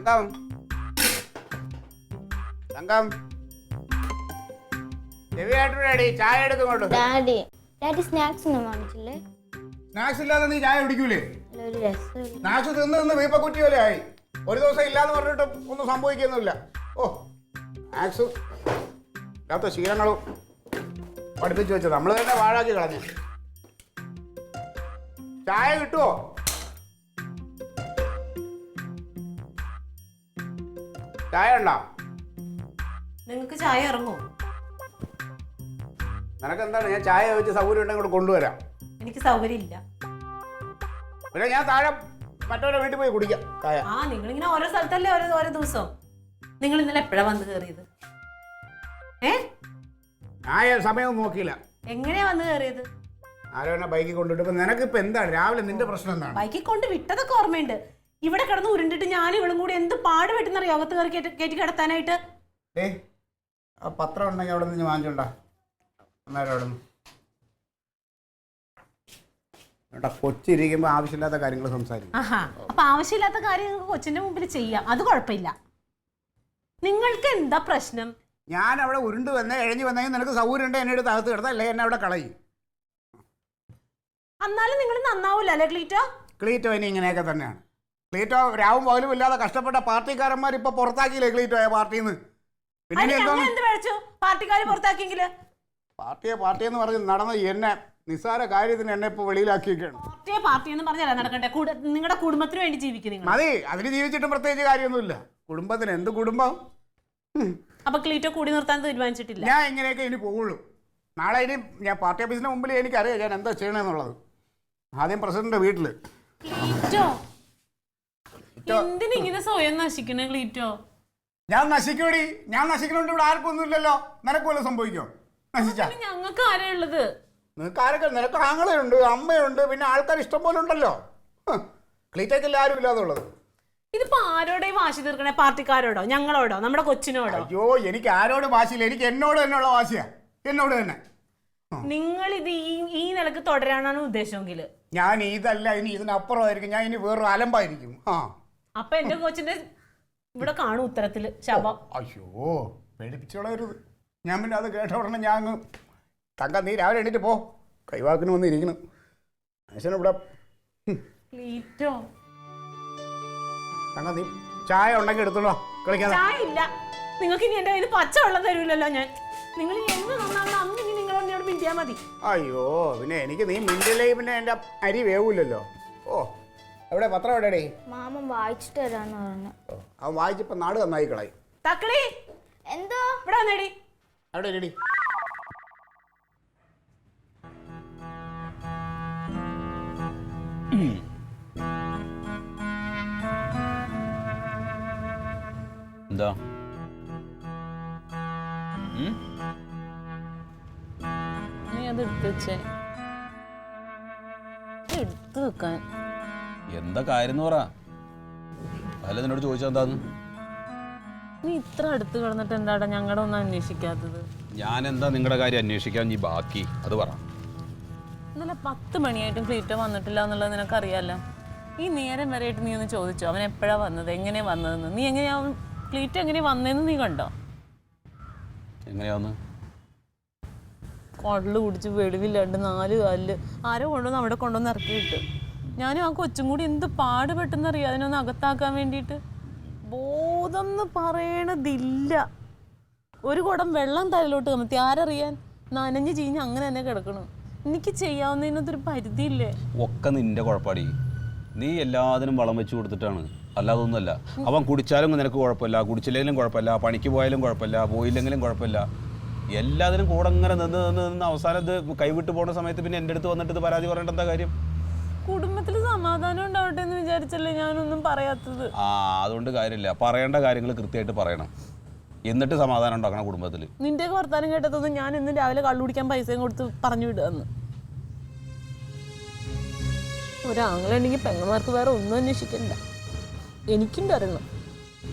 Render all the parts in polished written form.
തങ്കം തങ്കം ചെവിയായിട്ടൂടെ ചായ എടുക്കുന്നുണ്ട്. Daddy snacks ഒന്നും വാങ്ങിച്ചില്ലേ? സ്നാക്സ് ഇല്ലാതെ നീ ചായ കുടിക്കൂലേ? ഒരു രസം. സ്നാക്സ് തിന്ന് വീപ്പക്കുറ്റി പോലെ ആയി. ഒരു ദിവസം ഇല്ലാന്ന് പറഞ്ഞിട്ട് ഒന്നും സംഭവിക്കുന്നില്ല. ഓ സ്നാക്സ് ഇല്ലാത്ത ശീലങ്ങളും പഠിപ്പിച്ചു വെച്ചത് നമ്മൾ തന്നെ വാഴാക്കി കളഞ്ഞു. ചായ കിട്ടുമോ? ചായ ഉണ്ടോ? നിങ്ങൾക്ക് ചായ ഇറങ്ങോ? നിനക്ക് എന്താണ്? ഞാൻ ചായ വെച്ച് സൗകര്യം ഉണ്ടെങ്കിൽ കൂടെ കൊണ്ടുവരാം. എനിക്ക് സൗകര്യം ഇല്ല. പിന്നെ ഞാൻ താഴെ മറ്റവരെ വീട്ടിൽ പോയി കുടിക്കാം ചായ. ആ നിങ്ങളിങ്ങനെ ഓരോ സ്ഥലത്തല്ലേ ഓരോ ദിവസം. നിങ്ങൾ ഇന്നലെ എപ്പോഴാ വന്ന് കയറിയത്? ഞാൻ സമയം നോക്കിയില്ല. എങ്ങനെയാ വന്ന് കയറിയത്? ആരോ എന്നെ ബൈക്കിൽ കൊണ്ടുവിട്ടപ്പോ നിനക്കിപ്പോ എന്താണ് രാവിലെ നിന്റെ പ്രശ്നം എന്താണ്? ബൈക്കിൽ കൊണ്ട് വിട്ടതൊക്കെ ഓർമ്മയുണ്ട്. ഇവിടെ കിടന്ന് ഉരുണ്ടിട്ട് ഞാൻ ഇവളും കൂടി എന്ത് പാട് പെട്ടെന്നറിയോ അകത്ത് കയറി കയറ്റി കിടത്താനായിട്ട്. ആ പത്രം ഉണ്ടെങ്കിൽ അവിടെ നിന്ന് വാങ്ങിച്ചോണ്ടാ അന്നേരം അവിടെ നിന്ന്. കൊച്ചിരിക്കുമ്പോ ആവശ്യമില്ലാത്ത കാര്യങ്ങൾ സംസാരിക്കും. ആഹാ, അപ്പൊ ആവശ്യമില്ലാത്ത കാര്യം കൊച്ചിന്റെ മുമ്പിൽ ചെയ്യാം, അത് കുഴപ്പമില്ല. നിങ്ങൾക്ക് എന്താ പ്രശ്നം? ഞാൻ അവിടെ ഉരുണ്ട് വന്നേ എഴഞ്ഞു വന്നെങ്കിൽ നിനക്ക് സൗകര്യം ഉണ്ട് എന്നെ എടുത്ത് അകത്ത് കിടത്താം, അല്ലേ എന്നെ അവിടെ കളയും. എന്നാലും നിങ്ങൾ നന്നാവൂല അല്ലേ ക്ലീറ്റോ? ക്ലീറ്റോ ഇനി ഇങ്ങനെയൊക്കെ തന്നെയാണ്. ക്ലീറ്റോ രാവും പകലും ഇല്ലാതെ കഷ്ടപ്പെട്ട പാർട്ടിക്കാരന്മാർ ഇപ്പൊ പുറത്താക്കിയില്ലേ ക്ലീറ്റോയെ പാർട്ടിന്ന്? പിന്നെ പാർട്ടിക്കാര് പുറത്താക്കിയെങ്കില് പാർട്ടി എന്ന് പറഞ്ഞ് നടന്ന എന്നെ നിസ്സാര കാര്യത്തിന് എന്നെ ഇപ്പൊ വെളിയിലാക്കിയൊക്കെയാണ്. പാർട്ടി എന്ന് പറഞ്ഞാൽ നടക്കട്ടെ, നിങ്ങളുടെ കുടുംബത്തിന് വേണ്ടി ജീവിക്കുന്നു. മതി, അതിന് ജീവിച്ചിട്ടും പ്രത്യേകിച്ച് കാര്യമൊന്നുമില്ല. കുടുംബത്തിന് എന്ത് കുടുംബം? അപ്പൊ ക്ലീറ്റോ കൂടി നിർത്താൻ തീരുമാനിച്ചിട്ടില്ല? ഞാൻ ഇങ്ങനെയൊക്കെ ഇനി പോവുള്ളൂ. നാളെ ഇനി ഞാൻ പാർട്ടി ഓഫീസിന് മുമ്പിൽ എനിക്കറിയാം ഞാൻ എന്താ ചെയ്യണമെന്നുള്ളത്. ആദ്യം പ്രസിഡന്റ് വീട്ടില്. എന്തിനിങ്ങനെ സ്വയം നശിക്കണേ ക്ലീറ്റോ? ഞാൻ നശിക്കൂടി, ഞാൻ നശിക്കണോണ്ട് ഇവിടെ ആർക്കും ഒന്നും ഇല്ലല്ലോ. നിനക്ക് വല്ലതും സംഭവിക്കോ? നശിച്ചാ ഞങ്ങൾക്ക് ആരാ ഉള്ളത്? നിനക്ക് ആരൊക്കെ? നിനക്ക് ആങ്ങളുണ്ട്, അമ്മയുണ്ട്, പിന്നെ ആൾക്കാർ ഇഷ്ടം പോലെ ഉണ്ടല്ലോ. ക്ലീറ്റോക്കല്ല ആരും ഇല്ലാതുള്ളത്. ഇതിപ്പോ ആരോടെ വാശി തീർക്കണേ? പാർട്ടിക്കാരോടോ, ഞങ്ങളോടോ, നമ്മുടെ കൊച്ചിനോടോ? അയ്യോ, എനിക്ക് ആരോട് വാശിയില്ല, എനിക്ക് എന്നോട് തന്നെയുള്ള വാശിയാ. എന്നോട് തന്നെ. നിങ്ങൾ ഇത് ഈ നിലക്ക് തുടരാനാണ് ഉദ്ദേശമെങ്കിൽ ഞാൻ ഇതല്ല, ഇനി ഇതിനപ്പുറമായിരിക്കും. ഞാൻ ഇനി വേറൊരു അലമ്പായിരിക്കും. അപ്പൊ എന്റെ കൊച്ചിന്റെ ഇവിടെ കാണും ഉത്തരത്തില് ശവം. അയ്യോ, പേടിപ്പിച്ചോളരുത്. ഞാൻ പിന്നെ അത് കേട്ട ഉടനെ ഞാൻ അങ്ങ് തങ്ക നീ രാവിലെ എണീറ്റ് പോ, കൈവാക്കിന് വന്ന് ഇരിക്കണം. മനുഷ്യനിവിടെ തങ്ക നീ ചായ ഉണ്ടെങ്കിൽ എടുത്തോളോ കളിക്കാൻ. ചായ ഇല്ല. നിങ്ങൾക്ക് ഇനി എന്റെ കയ്യിൽ പച്ചവെള്ളം തരൂലല്ലോ ഞാൻ. നിങ്ങൾ എന്ന് നന്നാവണം അന്ന് ഇനി നിങ്ങൾ എന്നോട് മിണ്ടിയാ മതി. അയ്യോ, പിന്നെ എനിക്ക് നീ മിണ്ടില്ലേ പിന്നെ എന്റെ അരി വേവൂലല്ലോ. ഓ, എവിടെ പത്രം എവിടെടേ? മാമൻ വായിച്ചിട്ട് തരാന്ന് പറഞ്ഞു. അവൻ വായിച്ചപ്പോ നാട് നന്നായി കളയും. തക്കളി എന്തോ ഇവിടെ വന്നേടി. അവിടെ റെഡി. എന്താ നീ അത് എടുത്ത് വെച്ചേ. എടുത്ത് വെക്കാൻ എന്താ കാര്യം എന്ന് പറ. അല്ല നിന്നോട് ചോദിച്ചാ എന്താന്ന്? നീ ഇത്ര അടുത്ത് കിടന്നിട്ട് എന്താടാ ഞങ്ങളുടെ ഒന്നും അന്വേഷിക്കാത്തത്? ഞാൻ എന്താ നിങ്ങളുടെ കാര്യം അന്വേഷിക്കാൻ നീ ബാക്കി അത് പറ. ഇന്നലെ 10 മണിയായിട്ടും ക്ലീറ്റോ വന്നിട്ടില്ല എന്നുള്ളത് നിനക്കറിയാലോ. ഈ നേരം വരെയായിട്ട് നീ ഒന്ന് ചോദിച്ചോ അവൻ എപ്പോഴാ വന്നത്, എങ്ങനെയാ വന്നതെന്ന്? നീ എങ്ങനെയാ ക്ലീറ്റോ എങ്ങനെയാ വന്നതെന്ന് നീ കണ്ടോ? എങ്ങനെയാന്ന്? കള്ള് കുടിച്ച് വെളിവില്ലാണ്ട് 4 കാലില് ആരോ കൊണ്ടുവന്ന് അവിടെ കൊണ്ടുവന്ന് ഇറക്കിയിട്ട് ഞാനും ആ കൊച്ചും കൂടി എന്ത് പാടുപെട്ടെന്നറിയാം അതിനൊന്ന് അകത്താക്കാൻ വേണ്ടിയിട്ട്. ബോധം എന്ന് പറയണതില്ല. ഒരു കുടം വെള്ളം തലയിലോട്ട് കമത്തി ആരറിയാൻ? നനഞ്ഞ് ചീഞ്ഞ് അങ്ങനെ തന്നെ കിടക്കണം. എനിക്ക് ചെയ്യാവുന്നതിനൊരു പരിധിയില്ലേ? ഒക്കെ നിന്റെ കുഴപ്പമാടി. നീ എല്ലാത്തിനും വളം വെച്ച് കൊടുത്തിട്ടാണ്, അല്ലാതെ ഒന്നുമല്ല. അവൻ കുടിച്ചാലും നിനക്ക് കുഴപ്പമില്ല, കുടിച്ചില്ലെങ്കിലും കുഴപ്പമില്ല, പണിക്ക് പോയാലും കുഴപ്പമില്ല, പോയില്ലെങ്കിലും കുഴപ്പമില്ല. എല്ലാത്തിനും കൂടെ അങ്ങനെ നിന്ന് അവസാനം ഇത് കൈവിട്ട് പോകുന്ന സമയത്ത് പിന്നെ എൻ്റെ അടുത്ത് വന്നിട്ട് ഇത് പരാതി പറയേണ്ട എന്താ കാര്യം? കുടുംബത്തിൽ സമാധാനം ഉണ്ടാവട്ടെ എന്ന് വിചാരിച്ചല്ലേ ഞാനൊന്നും പറയാത്തത്. അതുകൊണ്ട് കാര്യമില്ല, പറയേണ്ട കാര്യങ്ങൾ കൃത്യമായിട്ട് പറയണം, എന്നിട്ട് സമാധാനം ഉണ്ടാക്കണം കുടുംബത്തിൽ. നിന്റെ വർത്താനം കേട്ടതൊന്നും ഞാൻ ഇന്ന് രാവിലെ കള്ളു കുടിക്കാൻ പൈസയും കൊടുത്ത് പറഞ്ഞു വിടുകയെന്ന്. ഒരാങ്ങളുണ്ടെങ്കിൽ പെങ്ങന്മാർക്ക് വേറെ ഒന്നും അന്വേഷിക്കണ്ട. എനിക്കും തരണം.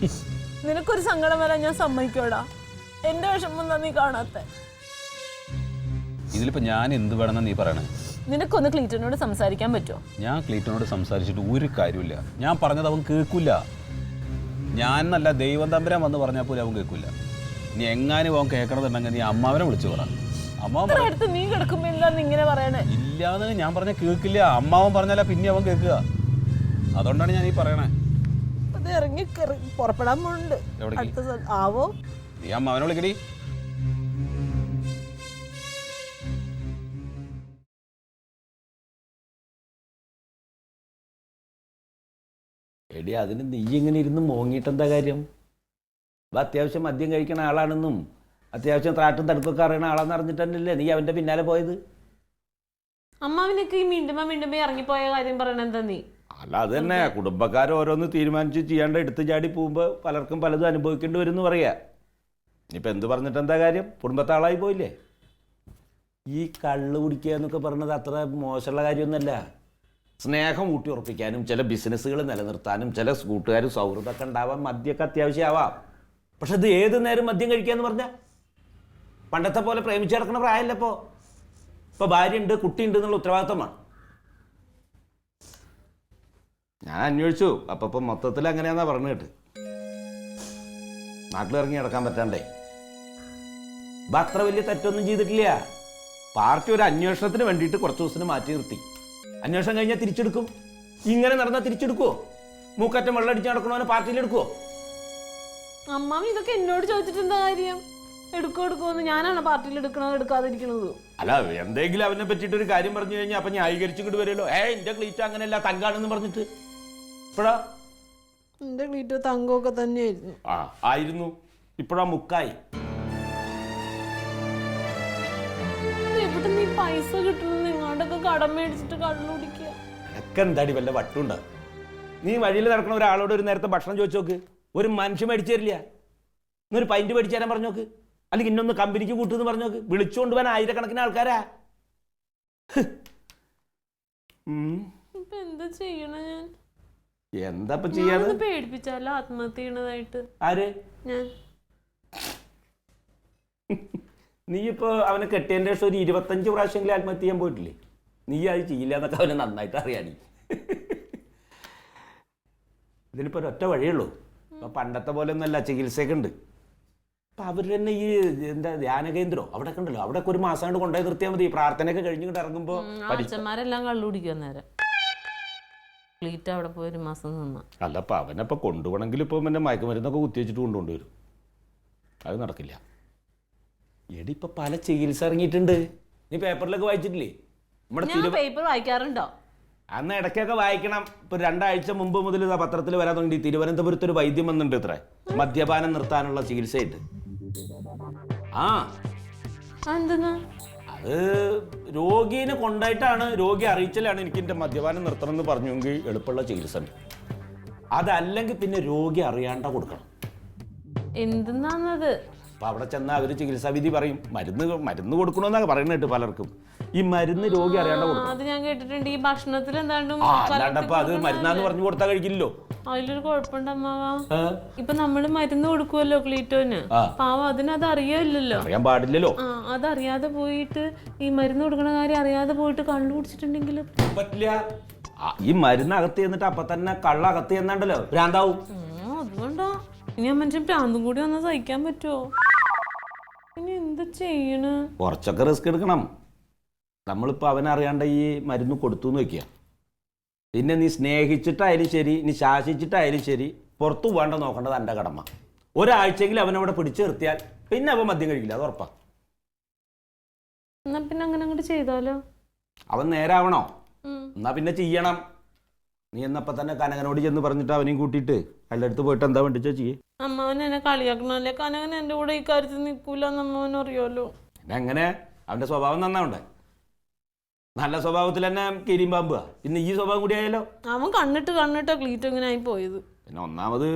നിനക്കൊരു സങ്കടം വരാൻ ഞാൻ സമ്മതിക്കോടാ. എന്റെ വിഷമം എന്താ നീ കാണാത്ത? ഇതിലിപ്പോ ഞാൻ എന്ത് വേണമെന്ന് നീ പറയണേ? നിനക്കൊന്ന് ക്ലീറ്റോനോട് സംസാരിക്കാൻ പറ്റുമോ? ഞാൻ ക്ലീറ്റോനോട് സംസാരിച്ചിട്ട് ഒരു കാര്യമില്ല. ഞാൻ പറഞ്ഞത് അവൻ കേൾക്കില്ല. ഞാൻ നല്ല ദൈവം തമ്പുരാൻ വന്ന് പറഞ്ഞാൽ പോലും അവൻ കേൾക്കില്ല. നീ എങ്ങാനും അവൻ കേൾക്കണമെന്നുണ്ടെങ്കിൽ നീ അമ്മാവനെ വിളിച്ചു പറ. അമ്മാവൻ അടുത്ത് നീ കിടക്കുമ്പോ എന്താന്ന് ഇങ്ങനെ പറയണേ? ഇല്ലാന്ന് ഞാൻ പറഞ്ഞ കേൾക്കില്ല. അമ്മാവൻ പറഞ്ഞാലാ പിന്നെ അവൻ കേൾക്കുക. അതുകൊണ്ടാണ് ഞാൻ ഈ പറയണേ. അത് ഇറങ്ങി പുറപ്പെടാൻ പോണ്ട്. ആവോ നീ അമ്മാവനെ വിളിക്കടി. എടി അതിന് നീ ഇങ്ങനെ ഇരുന്ന് മോങ്ങിയിട്ടെന്താ കാര്യം? അപ്പം അത്യാവശ്യം മദ്യം കഴിക്കുന്ന ആളാണെന്നും അത്യാവശ്യം ത്രാട്ടും തടുപ്പൊക്കെ അറിയണ ആളാന്ന് അറിഞ്ഞിട്ട് തന്നെയല്ലേ നീ അവൻ്റെ പിന്നാലെ പോയത്? അമ്മാവിനൊക്കെ ഈ മിണ്ടുമ്പോ ഇറങ്ങിപ്പോയ കാര്യം പറയണ എന്താ നീ? അല്ല അത് തന്നെ, കുടുംബക്കാർ ഓരോന്ന് തീരുമാനിച്ച് ചെയ്യാണ്ട് എടുത്തു ചാടി പോകുമ്പോൾ പലർക്കും പലതും അനുഭവിക്കേണ്ടി വരും എന്ന് പറയാ. ഇനിയിപ്പോൾ എന്ത് പറഞ്ഞിട്ട് എന്താ കാര്യം? കുടുംബത്താളായി പോയില്ലേ? ഈ കള്ള് കുടിക്കുക എന്നൊക്കെ പറഞ്ഞത് അത്ര മോശമുള്ള കാര്യമൊന്നുമല്ല. സ്നേഹം ഊട്ടി ഉറപ്പിക്കാനും ചില ബിസിനസ്സുകൾ നിലനിർത്താനും ചില കൂട്ടുകാരും സൗഹൃദമൊക്കെ ഉണ്ടാവാൻ മദ്യമൊക്കെ അത്യാവശ്യമാവാം. പക്ഷെ ഇത് ഏത് നേരം മദ്യം കഴിക്കാന്ന് പറഞ്ഞാൽ പണ്ടത്തെ പോലെ പ്രേമിച്ച് കിടക്കുന്ന പ്രായമല്ല. ഇപ്പോൾ ഭാര്യ ഉണ്ട്, കുട്ടിയുണ്ട് എന്നുള്ള ഉത്തരവാദിത്തമാണ്. ഞാൻ അന്വേഷിച്ചു. അപ്പം മൊത്തത്തിൽ അങ്ങനെയാന്നാ പറഞ്ഞു കേട്ട്. നാട്ടിലിറങ്ങി കിടക്കാൻ പറ്റാണ്ടേ. അപ്പം അത്ര വലിയ തെറ്റൊന്നും ചെയ്തിട്ടില്ല. പാർട്ടി ഒരു അന്വേഷണത്തിന് വേണ്ടിയിട്ട് കുറച്ച് ദിവസത്തിന് മാറ്റി നിർത്തി. അന്വേഷണം കഴിഞ്ഞാൽ തിരിച്ചെടുക്കും. ഇങ്ങനെ നടന്നാൽ തിരിച്ചെടുക്കുവോ? മൂക്കറ്റം വെള്ളം അടിച്ച് നടക്കണവനെ പാർട്ടിയിലെടുക്കുവോ? അമ്മാവി ഇതൊക്കെ എന്നോട് ചോദിച്ചിട്ട് എന്താ കാര്യം? എടുക്കുമെന്ന് ഞാനാണ് പാർട്ടിയിൽ എടുക്കണത് എടുക്കാതിരിക്കണത്? അല്ല, എന്തെങ്കിലും അവനെ പറ്റിയിട്ട് ഒരു കാര്യം പറഞ്ഞു കഴിഞ്ഞാൽ അപ്പം ന്യായീകരിച്ചിട്ട് വരുമല്ലോ. എന്റെ ക്ലീറ്റ് അങ്ങനെയല്ല, തങ്കാണെന്ന് പറഞ്ഞിട്ട്. ഇപ്പോഴാ എന്റെ ക്ലീറ്റ് തങ്കമൊക്കെ തന്നെയായിരുന്നു. ആയിരുന്നു. ഇപ്പോഴാ മുക്കായി. എവിടെ നീ പൈസ കിട്ടുന്നത്? നിങ്ങളോടൊക്കെ കടം മേടിച്ചിട്ട് കള്ളു കുടിക്കുക. ഒക്കെ എന്താടി വല്ല വട്ടുണ്ടോ? നീ വഴിയിൽ നടക്കണ ഒരാളോട് ഒരു നേരത്തെ ഭക്ഷണം ചോദിച്ചു നോക്ക്. ഒരു മനുഷ്യൻ മേടിച്ചു തരില്ല. ഇന്നൊരു പൈൻറ്റ് മേടിച്ചു തരാൻ പറഞ്ഞു നോക്ക്. അല്ലെങ്കിൽ ഇന്നൊന്ന് കമ്പനിക്ക് കൂട്ടുന്ന് പറഞ്ഞു നോക്ക്. വിളിച്ചുകൊണ്ട് പോകാൻ ആയിരക്കണക്കിന് ആൾക്കാരാ. എന്താ ചെയ്യണ ഞാൻ? എന്താ ചെയ്യാതെ? പേടിപ്പിച്ചാലോ ആത്മഹത്യ ചെയ്യണതായിട്ട്? ആര്? ഞാൻ. നീ ഇപ്പൊ അവനെ കെട്ടിയതിന്റെ ശേഷം ഒരു 25 പ്രാവശ്യമെങ്കിലും ആത്മഹത്യ ചെയ്യാൻ പോയിട്ടില്ലേ? നീ അത് ചെയ്യില്ല എന്നൊക്കെ അവനെ നന്നായിട്ട് അറിയാണീ. ഇതിനിപ്പോ ഒരൊറ്റ വഴിയുള്ളൂ. ഇപ്പൊ പണ്ടത്തെ പോലെ ഒന്നല്ല, ചികിത്സയൊക്കെ ഉണ്ട്. അപ്പൊ അവർ തന്നെ ഈ എന്താ ധ്യാന കേന്ദ്രം അവിടെ ഒക്കെ ഉണ്ടല്ലോ, അവിടെ ഒരു മാസം കൊണ്ട് കൊണ്ടുപോയി നിർത്തിയാൽ മതി. പ്രാർത്ഥനയൊക്കെ കഴിഞ്ഞിട്ട് ഇറങ്ങുമ്പോ അച്ഛന്മാരെല്ലാം കള്ളുടിക്കും. നേരം ക്ലീറ്റ് അവിടെ പോയി ഒരു മാസം നിന്ന. അല്ല, അപ്പൊ അവനപ്പൊ കൊണ്ടുപോകണമെങ്കിൽ ഇപ്പൊ പിന്നെ മയക്കുമരുന്നൊക്കെ കുത്തിവെച്ചിട്ട് കൊണ്ടുവരും. അത് നടക്കില്ല. എടി ഇപ്പൊ പല ചികിത്സ ഇറങ്ങിയിട്ടുണ്ട്. നീ പേപ്പറിലൊക്കെ വായിച്ചിട്ടില്ലേ? നമ്മുടെ പേപ്പർ വായിക്കാറുണ്ടോ? അന്ന് ഇടയ്ക്കൊക്കെ വായിക്കണം. ഇപ്പൊ 2 ആഴ്ച മുമ്പ് മുതൽ പത്രത്തിൽ വരാൻ തുടങ്ങി. തിരുവനന്തപുരത്ത് ഒരു വൈദ്യം വന്നിട്ടുണ്ട് ഇത്ര മദ്യപാനം നിർത്താനുള്ള ചികിത്സയായിട്ട്. അത് രോഗീനെ കൊണ്ടായിട്ടാണ്, രോഗി അറിയിച്ചാലാണ് എനിക്ക് എന്റെ മദ്യപാനം നിർത്തണം എന്ന് പറഞ്ഞെങ്കിൽ എളുപ്പമുള്ള ചികിത്സ ഉണ്ട്. അതല്ലെങ്കിൽ പിന്നെ രോഗി അറിയാണ്ട കൊടുക്കണം. എന്തെന്നാന്നത്? അപ്പൊ അവിടെ ചെന്നാൽ അവര് ചികിത്സാ വിധി പറയും. മരുന്ന് കൊടുക്കണമെന്നൊക്കെ പറയുന്നത് പലർക്കും. ഈ മരുന്ന് രോഗി അറിയാണ്ട കൊടുക്കണം. അത് ഞാൻ കേട്ടിട്ടുണ്ട്. ഈ ഭക്ഷണത്തിൽ അല്ലാണ്ടപ്പോ അത് മരുന്നാന്ന് പറഞ്ഞു കൊടുത്താൽ കഴിക്കില്ലല്ലോ. അതിലൊരു കുഴപ്പമുണ്ട് അമ്മാവാ. ഇപ്പൊ നമ്മള് മരുന്ന് കൊടുക്കുമല്ലോ ക്ലീറ്റോന്. പാവം അതിനത് അറിയാനില്ലല്ലോ. അറിയാൻ പാടില്ലല്ലോ. അതറിയാതെ പോയിട്ട് ഈ മരുന്ന് കൊടുക്കണ കാര്യം അറിയാതെ പോയിട്ട് കള്ളു കുടിച്ചിട്ടുണ്ടെങ്കിലും പറ്റില്ല. ഈ മരുന്ന് അകത്ത് ചെന്നിട്ട് അപ്പൊ തന്നെ കള്ള അകത്ത് ചെന്നാണ്ടല്ലോ ഭ്രാന്താവും. അതുകൊണ്ടാ ഇനി ആ മനുഷ്യൻ ഭ്രാന്തും കൂടി വന്നാൽ സഹിക്കാൻ പറ്റുമോ? ഇനി എന്താ ചെയ്യണ? കുറച്ചൊക്കെ റിസ്ക് എടുക്കണം. നമ്മളിപ്പോ അവനറിയാണ്ട ഈ മരുന്ന് കൊടുത്തു എന്ന് വെക്കുക. പിന്നെ നീ സ്നേഹിച്ചിട്ടായാലും ശരി, നീ ശാസിച്ചിട്ടായാലും ശരി, പുറത്തു പോകാണ്ട നോക്കേണ്ടത് എൻ്റെ കടമ. ഒരാഴ്ചയെങ്കിലും അവനവിടെ പിടിച്ചു നിർത്തിയാൽ പിന്നെ അവൻ മദ്യം കഴിക്കില്ല, അത് ഉറപ്പാ. എന്നാ പിന്നെ അങ്ങനെ അങ്ങോട്ട് ചെയ്താലോ? അവൻ നേരാവണോ? എന്നാ പിന്നെ ചെയ്യണം. നീ എന്നപ്പോ തന്നെ കനകനോട് ചെന്ന് പറഞ്ഞിട്ട് അവനെയും കൂട്ടിയിട്ട് എല്ലായിടത്ത് പോയിട്ട് എന്താ വേണ്ടിച്ചാ ചെയ്യേ? അമ്മാവൻ എന്നെ കളിയാക്കണല്ലേ? കനകൻ എൻ്റെ കൂടെ ഈ കാര്യത്തിൽ നിൽക്കൂല എന്ന് അമ്മാവൻ അറിയാലോ. എങ്ങനെ? അവന്റെ സ്വഭാവം നന്നാവണ്ടേ? നല്ല സ്വഭാവത്തിൽ തന്നെ കിരിമ്പാമ്പുക. പിന്നെ ഈ സ്വഭാവം കൂടി ആയാലോ? അവൻ കണ്ണിട്ട് ക്ലീറ്റ് ഇങ്ങനെ ആയി പോയത്. പിന്നെ ഒന്നാമത്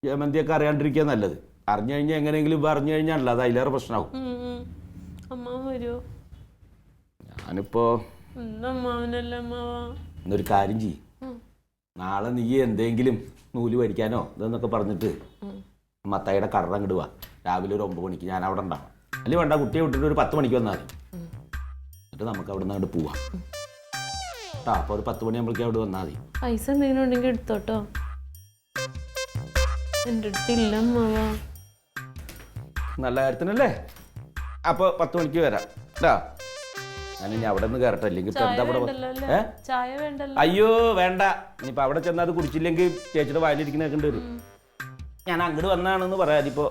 ജമന്തിയൊക്കെ അറിയാണ്ടിരിക്കുക നല്ലത്. അറിഞ്ഞു കഴിഞ്ഞാൽ എങ്ങനെയെങ്കിലും ഇപ്പം അറിഞ്ഞു കഴിഞ്ഞാൽ അത് അതിലേറെ പ്രശ്നമാവും. അമ്മാവൻ വരുമോ? ഞാനിപ്പോ എന്നൊരു കാര്യം ചെയ്യും. നാളെ നീ എന്തെങ്കിലും നൂല് മേടിക്കാനോ ഇതെന്നൊക്കെ പറഞ്ഞിട്ട് മത്തായിയുടെ കടറ അങ്ങോട്ട് വാ. രാവിലെ ഒരു 9 മണിക്ക് ഞാൻ അവിടെ ഉണ്ടാവും. അല്ലെങ്കിൽ വേണ്ട, കുട്ടിയെ വിട്ടിട്ട് ഒരു 10 മണിക്ക് വന്നാൽ മതി. എന്നിട്ട് നമുക്ക് അവിടെ നിന്ന് അങ്ങോട്ട് പോവാം കേട്ടോ. അപ്പോൾ ഒരു 10 മണിയാകുമ്പോഴേക്കും അവിടെ വന്നാൽ മതി. പൈസ എന്തെങ്കിലും ഉണ്ടെങ്കിൽ എടുത്തോട്ടോ. എൻ്റെ അടുത്തില്ല അമ്മാവ. നല്ല കാര്യത്തിനല്ലേ? അപ്പോൾ 10 മണിക്ക് വരാം കേട്ടാ. ഞാൻ അവിടെ നിന്ന് കയറട്ടെ, അല്ലെങ്കിൽ ഇപ്പം എന്താ ഇവിടെ ചായ വേണ്ടല്ലോ. അയ്യോ വേണ്ട, ഇനിയിപ്പോൾ അവിടെ ചെന്നാൽ അത് കുടിച്ചില്ലെങ്കിൽ ചേച്ചിയുടെ വായിലിരിക്കുന്ന കേൾക്കേണ്ടി വരും. ഞാൻ അങ്ങോട്ട് വന്നാണെന്ന് പറയാതിപ്പോൾ